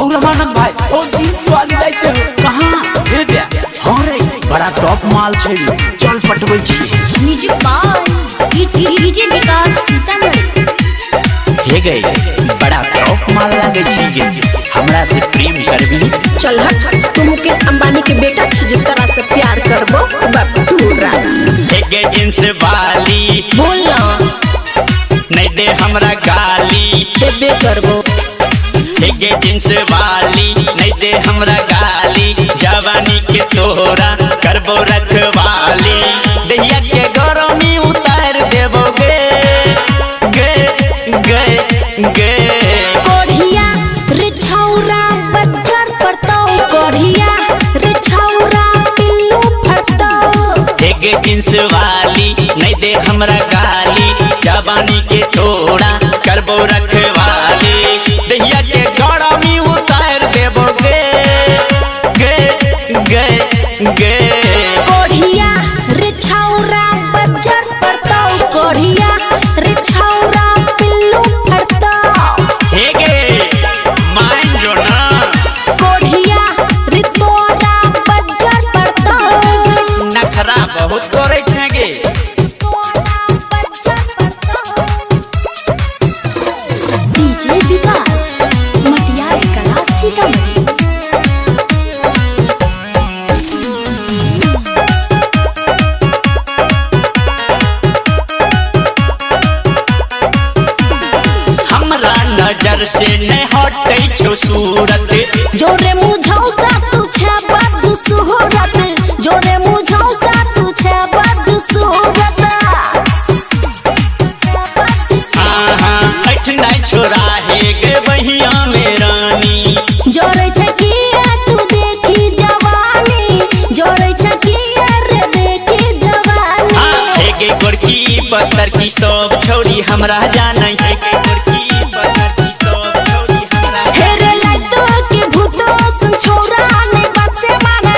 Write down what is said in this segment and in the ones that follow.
और अमानत भाई ओ जींस वाली जाय छै कहां हे बे हां रे बड़ा टॉप माल छै चल पटबै छी म्यूजिक बाय डीजे विकास सीतामढ़ी हे गई बड़ा टॉप माल लागे छी हमरा से प्रेम करबी चल हट तू मुकेश अंबानी के बेटा छी जे तोरा से प्यार करबो बटूरा हे गे जींस वाली बोल ना नहीं दे हमरा गाली देबे करबो गे जींस वाली नहीं दे हमरा गाली जवानी के तोरा करबो रखवाली दैया के गरमी उतार देबो गे गे गे गे कोढ़िया रे छौरा बच्चर पड़तौ कोढ़िया रे छौरा पिल्लू फड़तौ गे जींस वाली नहीं दे हमरा गाली जवानी के तोरा करबो रखवाली दैया के गरमी उतार देबो गे गे गे गे कोढ़िया रे छौरा बच्चर पड़तौ कोढ़िया रे छौरा पिल्लू फड़तौ हे गे मान जो ना कोढ़िया रे तोरा बच्चर पड़तौ नखरा बहुत करे छै गे तोरा बच्चर पड़तौ डीजे विकास मटियार कला सीतामढ़ी हमरा नजर से नहीं हटे छो सूरत जोरे मुझौसा तू छे बद सुहरत जोरे मुझौसा तू छे बद सुहरत हट नहीं छोरा हे गे बहिया में रानी जोरे छे किया तू देखी जवानी जोरे छे किया रे देखी जवानी हे गे गोरकी पत्थर की सब छोड़ी हमरा जानै हे गे गोरकी पत्थर की सब छोड़ी हमरा हेरे लाइतो के भूतो सुन छोरा ने बात से माने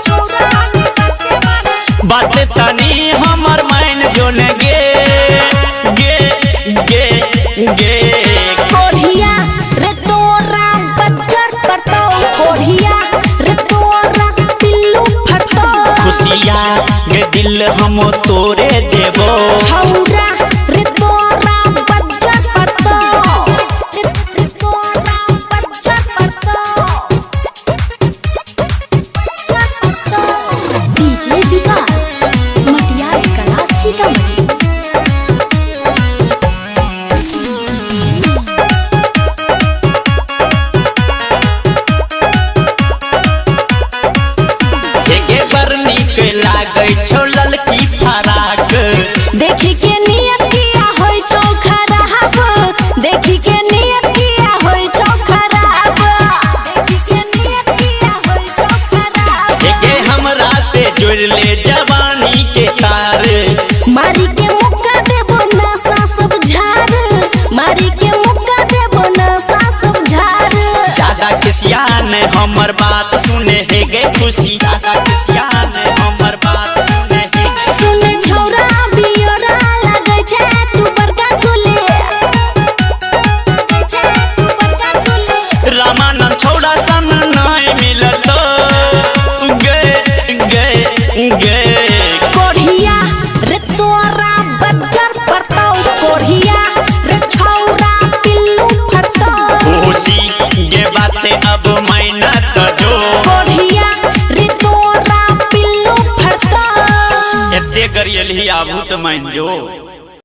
छोरा ने बात से माने बात तनी हमर मान जो ने गे गे गे गे कोढ़िया रे तोरा बच्चर पड़तौ कोढ़िया रे तोरा पिल्लू फड़तौ खुशिया गे दिल हम तोरे देबो छौरा रे तोरा बच्चर पड़तौ रे तोरा बच्चर पड़तौ बच्चर पड़तौ डीजे विकास मटियार कला सीतामढ़ी गे बरनी के लागै छौ ललकी फराक देखी के नियत किया होय छौ खराब देखी के नियत किया होय छौ खराब देखी के नियत किया होय छौ खराब गे हमरा से जोड़ ले जवानी के तार मारी के मुक्का देबो नशा सब झाड़ मारी के मुक्का देबो नशा सब झाड़ ज्यादा किसिया ने हमर बात सुने हे गे खुशी ज्यादा किसिया ने हमर बात सुने हे गे सुने छौरा बियोरा लागै छै तू बड़का कुले लागै छै तू बड़का कुले रामानंद छौड़ा सन नहीं मिलत गे गे गे कोढ़िया रे तोरा बच्चर पड़तौ कोढ़िया रे छौरा पिल्लू फड़तौ खुशी गे बाते अब मैना जो कोढ़िया रे तोरा पिल्लू फड़तौ एते गरियल ही आबू त मान जो